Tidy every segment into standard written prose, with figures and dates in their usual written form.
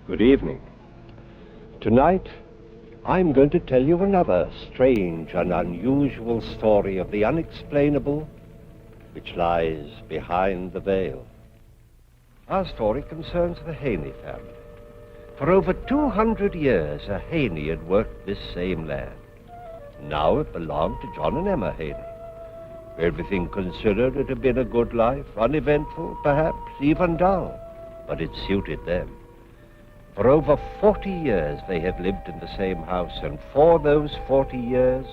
Good evening. Tonight, I'm going to tell you another strange and unusual story of the unexplainable which lies behind the veil. Our story concerns the Haney family. For over 200 years, a Haney had worked this same land. Now it belonged to John and Emma Haney. Everything considered, it had been a good life, uneventful, perhaps even dull, but it suited them. For over 40 years they had lived in the same house, and for those 40 years,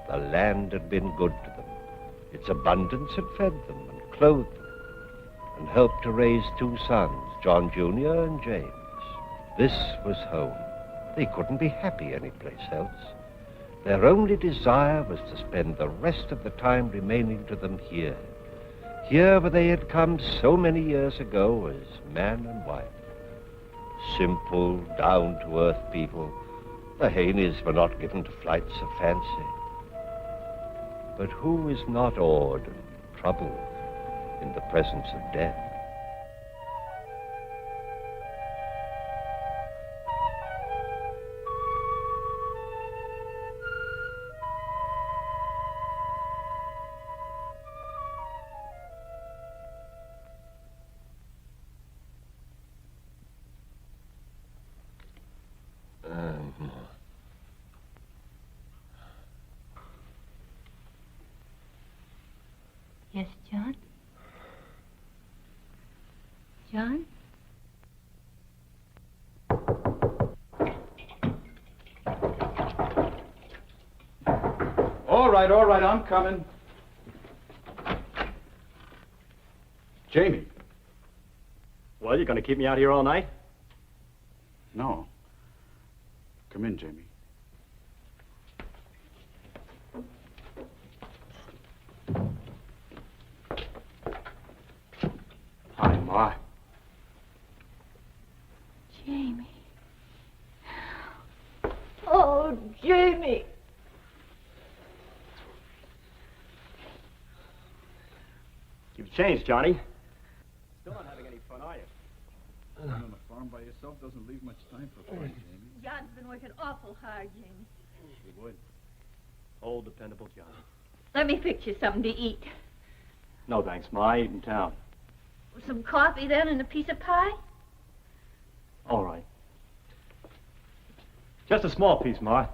the land had been good to them. Its abundance had fed them and clothed them, and helped to raise two sons, John Jr. and James. This was home. They couldn't be happy anyplace else. Their only desire was to spend the rest of the time remaining to them here. Here where they had come so many years ago as man and wife. Simple, down-to-earth people, the Haneys were not given to flights of fancy. But who is not awed and troubled in the presence of death? Yes, John? John? All right, I'm coming. Jamie. Well, you're going to keep me out here all night? No. Come in, Jamie. Hi, Ma. Jamie. Oh, Jamie. You've changed, Johnny. Still not having any fun, are you? Being on a farm by yourself doesn't leave much time for fun, Jamie. John's been working awful hard, Jamie. He would. Old, dependable Johnny. Let me fix you something to eat. No, thanks, Ma. I eat in town. Some coffee, then, and a piece of pie? All right. Just a small piece, Ma.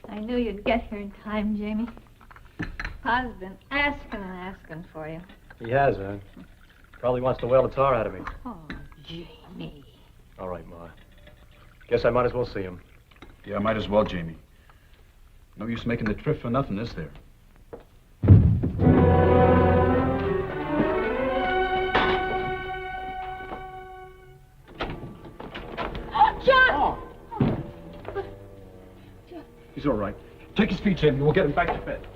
I knew you'd get here in time, Jamie. Pa's been asking and asking for you. He has, huh? Probably wants to whale the tar out of me. Oh, Jamie. All right, Ma. Guess I might as well see him. Yeah, might as well, Jamie. No use making the trip for nothing, is there? John! He's all right. Take his feet, Jamie. We'll get him back to bed.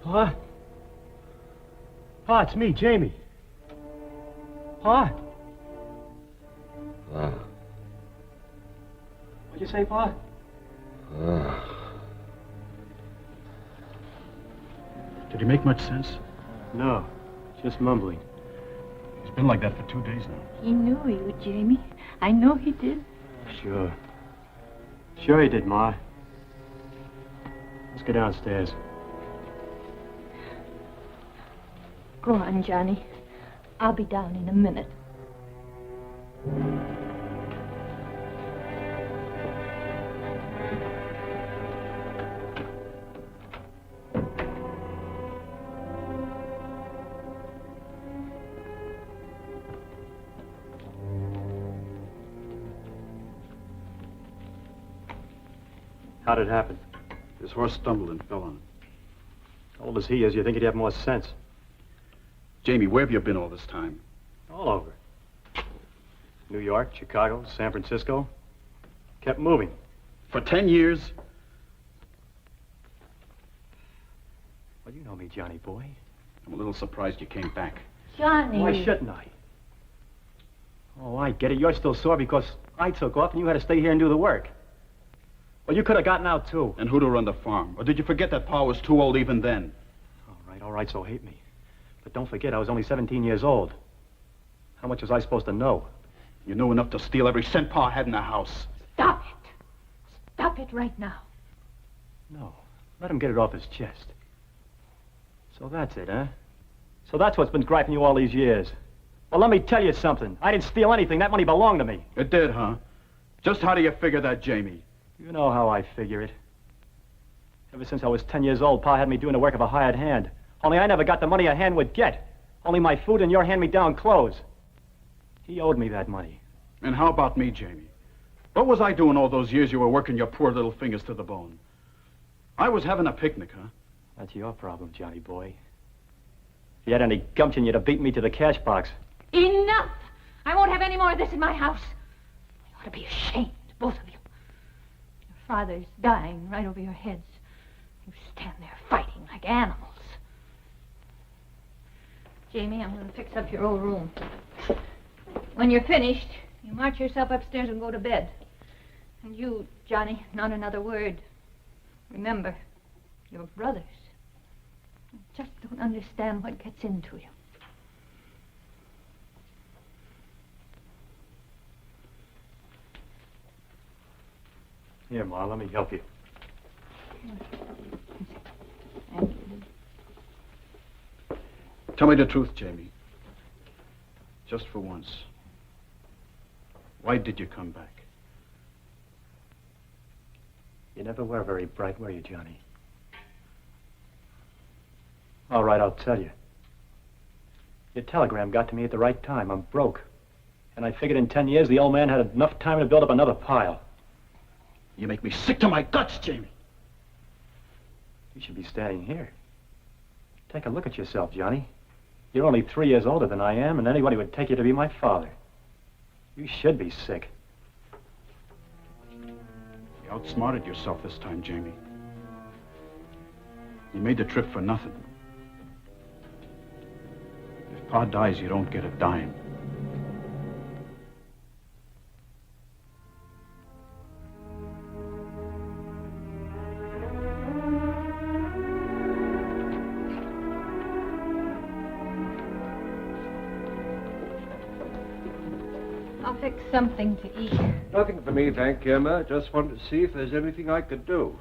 Pa? Pa, it's me, Jamie. Pa? What'd you say, Pa? Did he make much sense? No, just mumbling. He's been like that for 2 days now. He knew you would, Jamie. I know he did. Sure. Sure he did, Ma. Let's go downstairs. Go on, Johnny. I'll be down in a minute. How did it happen? His horse stumbled and fell on him. How old as he is, you think he'd have more sense. Jamie, where have you been all this time? All over. New York, Chicago, San Francisco. Kept moving. For 10 years? Well, you know me, Johnny boy. I'm a little surprised you came back. Johnny. Why shouldn't I? Oh, I get it. You're still sore because I took off and you had to stay here and do the work. Well, you could have gotten out, too. And who to run the farm? Or did you forget that Pa was too old even then? All right, so hate me. But don't forget, I was only 17 years old. How much was I supposed to know? You knew enough to steal every cent Pa had in the house. Stop it. Stop it right now. No, let him get it off his chest. So that's it, huh? So that's what's been griping you all these years. Well, let me tell you something. I didn't steal anything. That money belonged to me. It did, huh? Just how do you figure that, Jamie? You know how I figure it. Ever since I was 10 years old, Pa had me doing the work of a hired hand. Only I never got the money a hand would get. Only my food and your hand-me-down clothes. He owed me that money. And how about me, Jamie? What was I doing all those years you were working your poor little fingers to the bone? I was having a picnic, huh? That's your problem, Johnny boy. If you had any gumption, you'd have beaten me to the cash box. Enough! I won't have any more of this in my house. You ought to be ashamed, both of you. Your father's dying right over your heads. You stand there fighting like animals. Jamie, I'm going to fix up your old room. When you're finished, you march yourself upstairs and go to bed. And you, Johnny, not another word. Remember, you're brothers. You just don't understand what gets into you. Here, Ma, let me help you. Thank you. Tell me the truth, Jamie. Just for once. Why did you come back? You never were very bright, were you, Johnny? All right, I'll tell you. Your telegram got to me at the right time. I'm broke. And I figured in 10 years the old man had enough time to build up another pile. You make me sick to my guts, Jamie. You should be standing here. Take a look at yourself, Johnny. You're only 3 years older than I am, and anybody would take you to be my father. You should be sick. You outsmarted yourself this time, Jamie. You made the trip for nothing. If Pa dies, you don't get a dime. I'll fix something to eat. Nothing for me, thank you, Emma. Just wanted to see if there's anything I could do.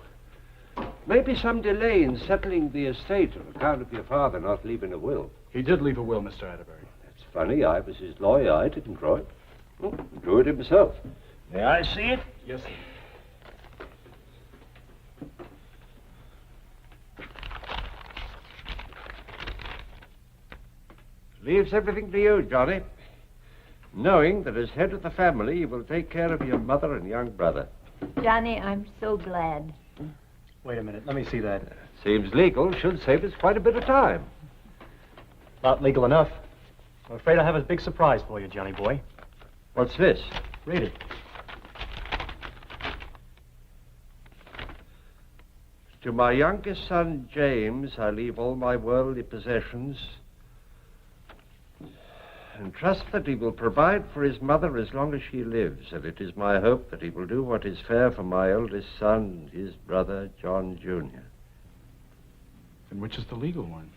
Maybe some delay in settling the estate on account of your father not leaving a will. He did leave a will, Mr. Atterbury. That's funny. I was his lawyer. I didn't draw it. Oh, he drew it himself. May I see it? Yes, sir. Leaves everything to you, Johnny. Knowing that as head of the family, you will take care of your mother and young brother. Johnny, I'm so glad. Wait a minute. Let me see that. Seems legal. Should save us quite a bit of time. Not legal enough. I'm afraid I have a big surprise for you, Johnny boy. What's this? Read it. To my youngest son, James, I leave all my worldly possessions and trust that he will provide for his mother as long as she lives, and it is my hope that he will do what is fair for my eldest son and his brother, John Jr. And which is the legal one?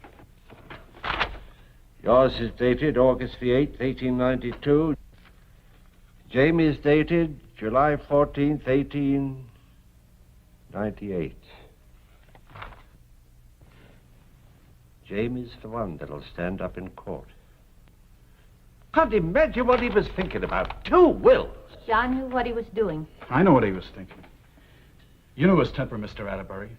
Yours is dated August the 8th, 1892. Jamie's dated July 14th, 1898. Jamie's the one that'll stand up in court. Can't imagine what he was thinking about. 2 wills. John knew what he was doing. I know what he was thinking. You knew his temper, Mr. Atterbury.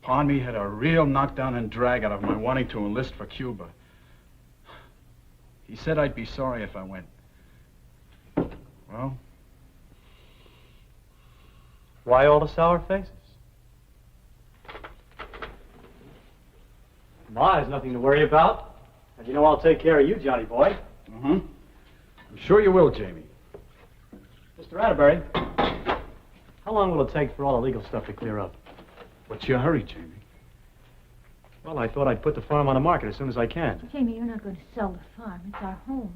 Pa and me had a real knockdown and drag out of my wanting to enlist for Cuba. He said I'd be sorry if I went. Well, Why all the sour faces? Ma has nothing to worry about. And you know I'll take care of you, Johnny boy. I'm sure you will, Jamie. Mr. Atterbury, how long will it take for all the legal stuff to clear up? What's your hurry, Jamie? Well, I thought I'd put the farm on the market as soon as I can. Jamie, you're not going to sell the farm. It's our home.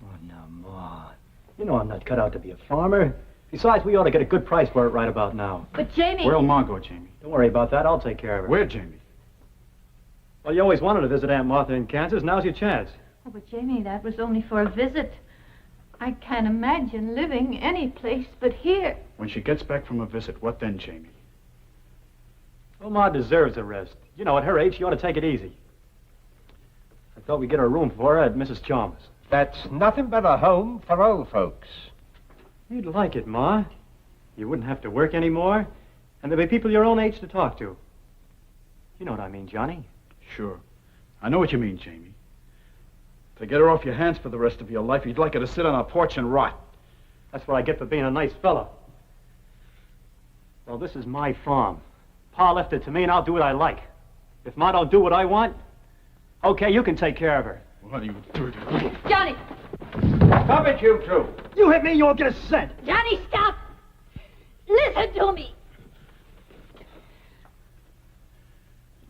Oh, now, Ma. You know I'm not cut out to be a farmer. Besides, we ought to get a good price for it right about now. But Jamie... Where'll Ma go, Jamie? Don't worry about that. I'll take care of her. Where, Jamie? Well, you always wanted to visit Aunt Martha in Kansas. Now's your chance. Oh, but Jamie, that was only for a visit. I can't imagine living any place but here. When she gets back from a visit, what then, Jamie? Well, Ma deserves a rest. You know, at her age, she ought to take it easy. I thought we'd get her a room for her at Mrs. Chalmers. That's nothing but a home for old folks. You'd like it, Ma. You wouldn't have to work anymore, and there'd be people your own age to talk to. You know what I mean, Johnny. Sure. I know what you mean, Jamie. To get her off your hands for the rest of your life, you'd like her to sit on a porch and rot. That's what I get for being a nice fella. Well, this is my farm. Pa left it to me, and I'll do what I like. If Ma don't do what I want, okay, you can take care of her. What are you doing? Johnny! Stop it, you two. You hit me, you won't get a cent. Johnny, stop! Listen to me!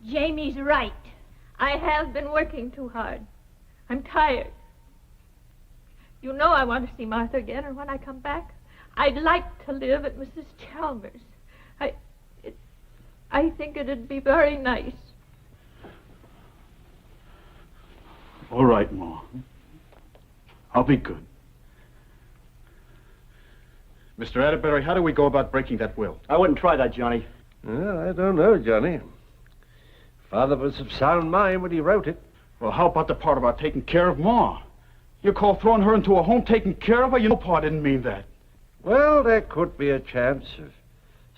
Jamie's right. I have been working too hard. I'm tired. You know I want to see Martha again, and when I come back, I'd like to live at Mrs. Chalmers. I think it'd be very nice. All right, Ma. I'll be good. Mr. Atterbury, how do we go about breaking that will? I wouldn't try that, Johnny. Well, I don't know, Johnny. Father was of sound mind when he wrote it. Well, how about the part about taking care of Ma? You call throwing her into a home taking care of her? You know Pa didn't mean that. Well, there could be a chance of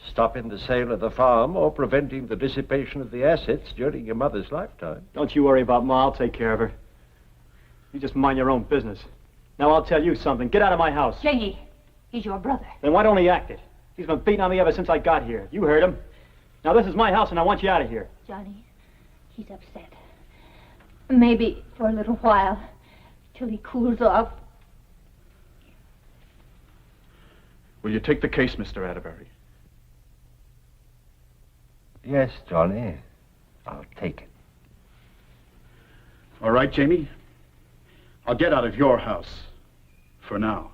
stopping the sale of the farm or preventing the dissipation of the assets during your mother's lifetime. Don't you worry about Ma. I'll take care of her. You just mind your own business. Now, I'll tell you something. Get out of my house. Jamie, he's your brother. Then why don't he act it? He's been beating on me ever since I got here. You heard him. Now, this is my house, and I want you out of here. Johnny, he's upset. Maybe for a little while, till he cools off. Will you take the case, Mr. Atterbury? Yes, Johnny. I'll take it. All right, Jamie. I'll get out of your house. For now.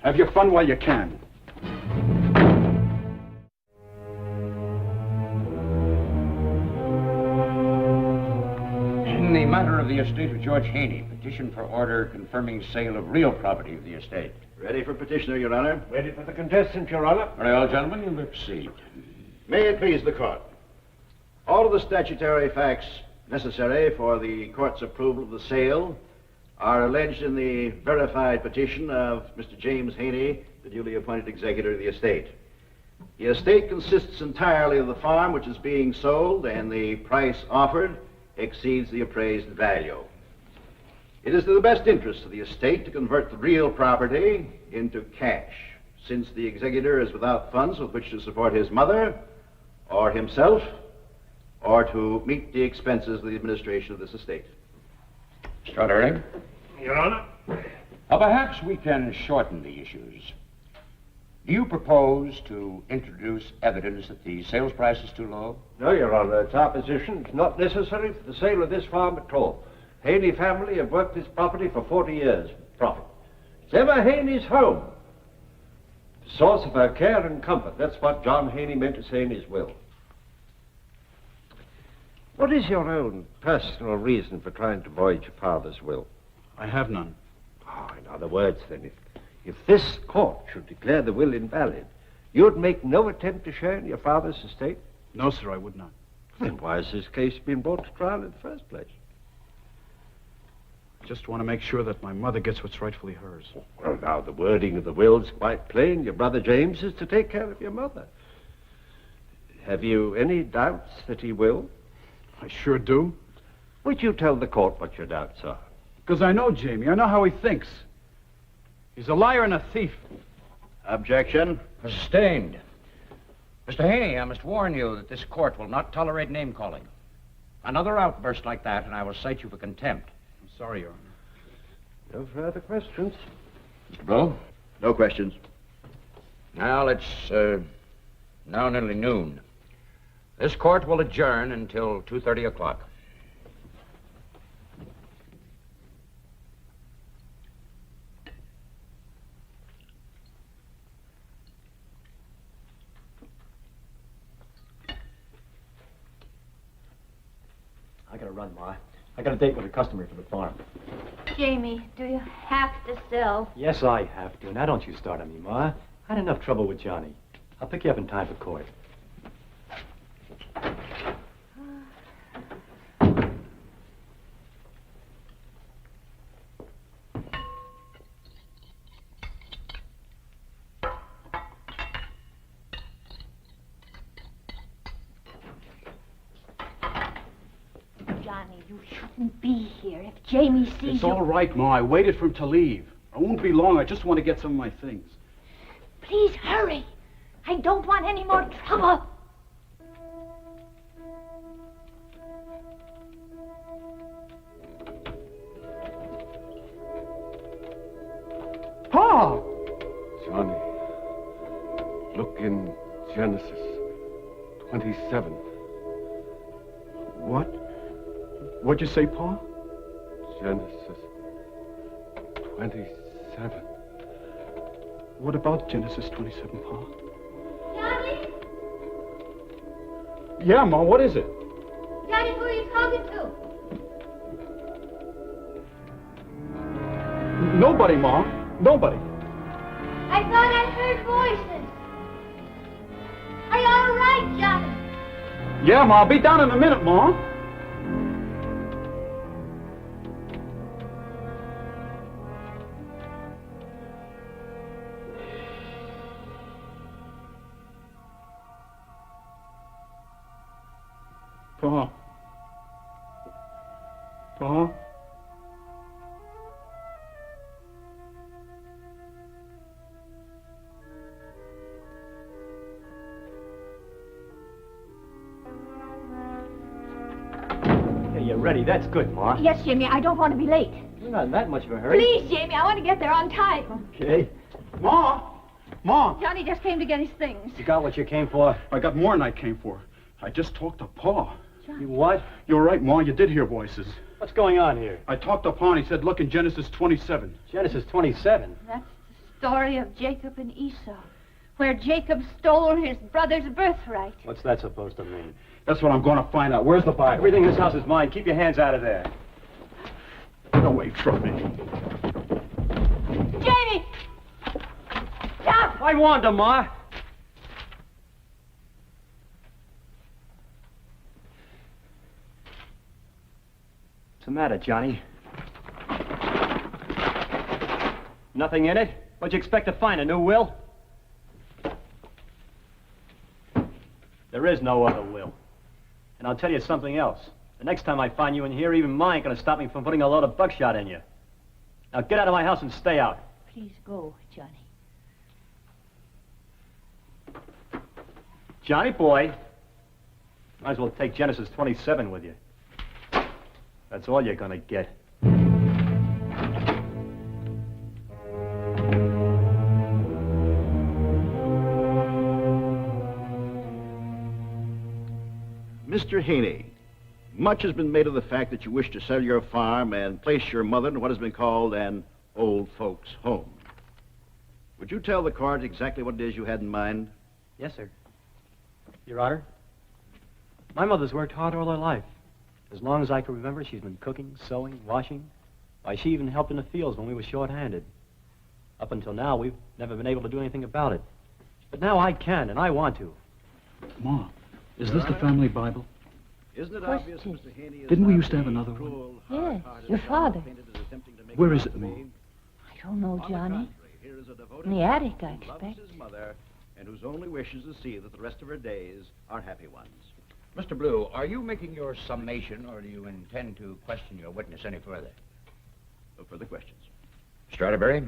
Have your fun while you can. In the matter of the estate of George Haney, petition for order confirming sale of real property of the estate. Ready for petitioner, Your Honor. Ready for the contestant, Your Honor. Very well, gentlemen, you may proceed. May it please the court. All of the statutory facts necessary for the court's approval of the sale are alleged in the verified petition of Mr. James Haney, the duly appointed executor of the estate. The estate consists entirely of the farm which is being sold, and the price offered exceeds the appraised value. It is to the best interest of the estate to convert the real property into cash, since the executor is without funds with which to support his mother, or himself, or to meet the expenses of the administration of this estate. Mr. Atterbury? Your Honor. Perhaps we can shorten the issues. Do you propose to introduce evidence that the sales price is too low? No, Your Honor. It's our position. It's not necessary for the sale of this farm at all. Haney family have worked this property for 40 years. Profit. It's ever Haney's home. The source of her care and comfort. That's what John Haney meant to say in his will. What is your own personal reason for trying to void your father's will? I have none. Oh, in other words, then, if this court should declare the will invalid, you'd make no attempt to share in your father's estate? No, sir, I would not. Then why has this case been brought to trial in the first place? Just want to make sure that my mother gets what's rightfully hers. Well, now, the wording of the will's quite plain. Your brother James is to take care of your mother. Have you any doubts that he will? I sure do. Would you tell the court what your doubts are? Because I know Jamie. I know how he thinks. He's a liar and a thief. Objection. Sustained. Mr. Haney, I must warn you that this court will not tolerate name-calling. Another outburst like that, and I will cite you for contempt. I'm sorry, Your Honor. No further questions. Mr. Blow? No questions. Now, it's now nearly noon. This court will adjourn until 2:30 o'clock. I gotta run, Ma. I got a date with a customer for the farm. Jamie, do you have to sell? Yes, I have to. Now don't you start on me, Ma. I had enough trouble with Johnny. I'll pick you up in time for court. Johnny, you shouldn't be here. If Jamie sees It's you... all right, Ma. I waited for him to leave. I won't be long. I just want to get some of my things. Please hurry. I don't want any more trouble. Pa! Johnny, look in Genesis 27. What? What'd you say, Pa? Genesis 27. What about Genesis 27, Pa? Johnny? Yeah, Ma, what is it? Johnny, who are you talking to? Nobody, Ma. Nobody. I thought I heard voices. Are you all right, Johnny? Yeah, Ma. I'll be down in a minute, Ma. Pa. Pa. Okay, you're ready. That's good, Ma. Yes, Jamie, I don't want to be late. You're not in that much of a hurry. Please, Jamie, I want to get there on time. Okay. Ma! Ma! Johnny just came to get his things. You got what you came for? I got more than I came for. I just talked to Pa. You what? You're right, Ma. You did hear voices. What's going on here? I talked to Pa and he said, look in Genesis 27. Genesis 27. That's the story of Jacob and Esau, where Jacob stole his brother's birthright. What's that supposed to mean? That's what I'm going to find out. Where's the Bible? Everything in this house is mine. Keep your hands out of there. Get away from me. Jamie! Stop! I warned him, Ma. What's the matter, Johnny? Nothing in it? What'd you expect to find, a new will? There is no other will. And I'll tell you something else. The next time I find you in here, even mine ain't gonna stop me from putting a load of buckshot in you. Now get out of my house and stay out. Please go, Johnny. Johnny boy, might as well take Genesis 27 with you. That's all you're gonna get. Mr. Haney, much has been made of the fact that you wish to sell your farm and place your mother in what has been called an old folks' home. Would you tell the court exactly what it is you had in mind? Yes, sir. Your Honor, my mother's worked hard all her life. As long as I can remember, she's been cooking, sewing, washing. Why, she even helped in the fields when we were short-handed. Up until now, we've never been able to do anything about it. But now I can, and I want to. Ma, is this the family Bible? Isn't it course obvious it is. Mr. Haney is Didn't we not used to have the another cruel, Yes, hard-hearted your fellow father. painted as attempting to make Where you is out it, to Ma? be? I don't know, On the Johnny. contrary, here is a devoted In the man attic, I who loves expect. his mother and whose only wish is to see that the rest of her days are happy ones. Mr. Blue, are you making your summation, or do you intend to question your witness any further? No further questions. Mr. Atterbury?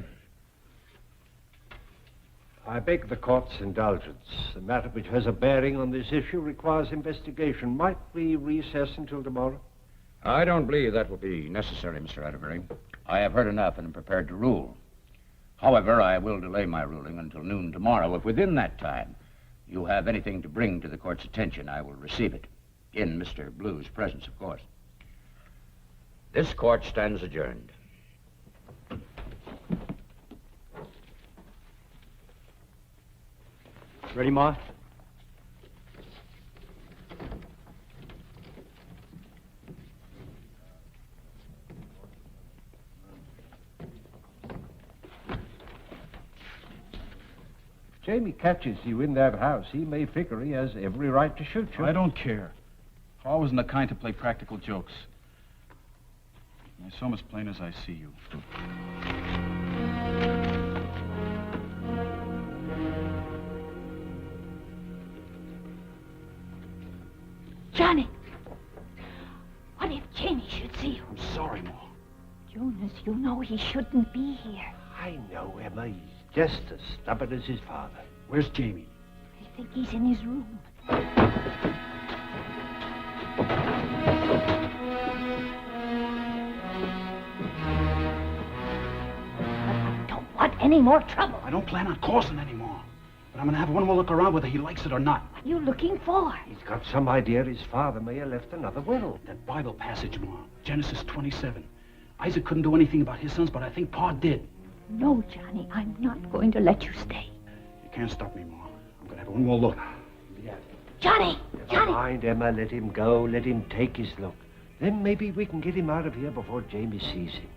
I beg the court's indulgence. The matter which has a bearing on this issue requires investigation. Might we recess until tomorrow? I don't believe that will be necessary, Mr. Atterbury. I have heard enough and am prepared to rule. However, I will delay my ruling until noon tomorrow if within that time you have anything to bring to the court's attention, I will receive it. In Mr. Blue's presence, of course. This court stands adjourned. Ready, Ma? Jamie catches you in that house, he may figure he has every right to shoot you. I don't care. Pa wasn't the kind to play practical jokes. I saw him as plain as I see you. Johnny! What if Jamie should see you? I'm sorry, Ma. Jonas, you know he shouldn't be here. I know, Emma. He's just as stubborn as his father. Where's Jamie? I think he's in his room. I don't want any more trouble. I don't plan on causing any more. But I'm going to have one more look around whether he likes it or not. What are you looking for? He's got some idea his father may have left another will. That Bible passage, Ma. Genesis 27. Isaac couldn't do anything about his sons, but I think Pa did. No, Johnny, I'm not going to let you stay. You can't stop me, Ma. I'm going to have one more look. Johnny! Never Johnny! mind, Emma. Let him go. Let him take his look. Then maybe we can get him out of here before Jamie sees him.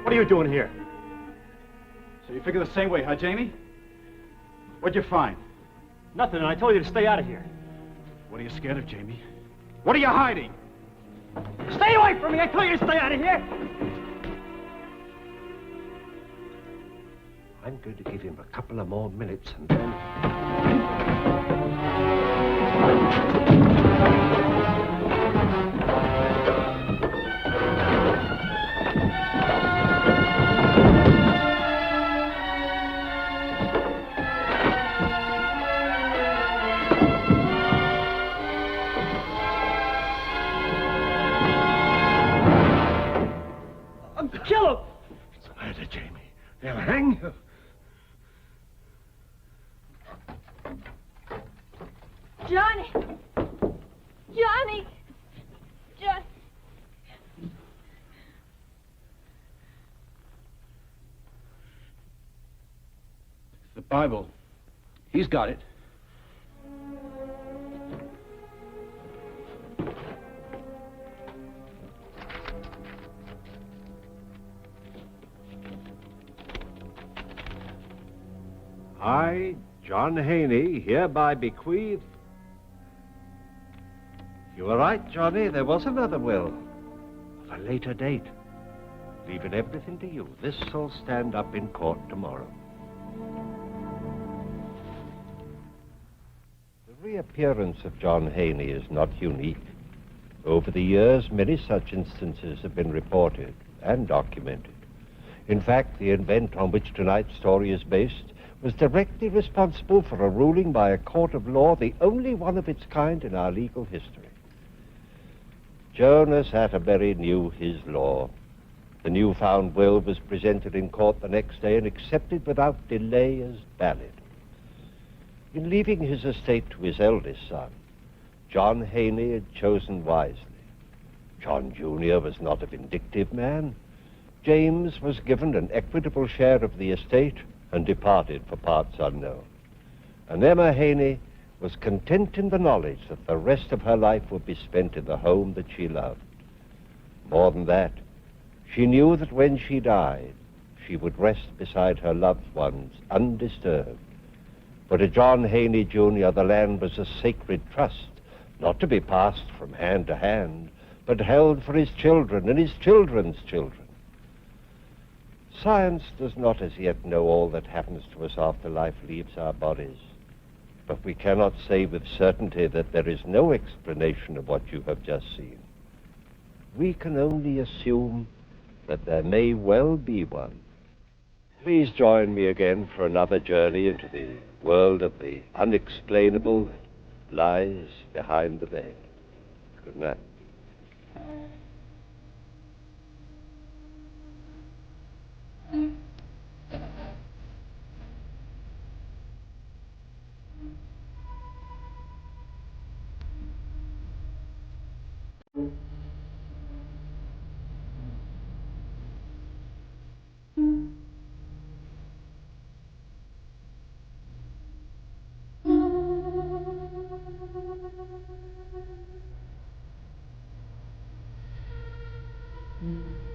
What are you doing here? So you figure the same way, huh, Jamie? What'd you find? Nothing, and I told you to stay out of here. What are you scared of, Jamie? What are you hiding? Stay away from me! I told you to stay out of here! I'm going to give him a couple of more minutes and then... Kill him! What's the matter, Jamie? They'll hang you. Johnny! Johnny! Johnny! The Bible. He's got it. I, John Haney, hereby bequeath... You were right, Johnny. There was another will. Of a later date. Leaving everything to you. This'll stand up in court tomorrow. The reappearance of John Haney is not unique. Over the years, many such instances have been reported and documented. In fact, the event on which tonight's story is based was directly responsible for a ruling by a court of law, the only one of its kind in our legal history. Jonas Atterbury knew his law. The newfound will was presented in court the next day and accepted without delay as valid. In leaving his estate to his eldest son, John Haney had chosen wisely. John Jr. was not a vindictive man. James was given an equitable share of the estate and departed for parts unknown. And Emma Haney was content in the knowledge that the rest of her life would be spent in the home that she loved. More than that, she knew that when she died, she would rest beside her loved ones, undisturbed. For to John Haney, Jr., the land was a sacred trust, not to be passed from hand to hand, but held for his children and his children's children. Science does not as yet know all that happens to us after life leaves our bodies. But we cannot say with certainty that there is no explanation of what you have just seen. we can only assume that there may well be one. Please join me again for another journey into the world of the unexplainable that lies behind the veil. Good night. Mm.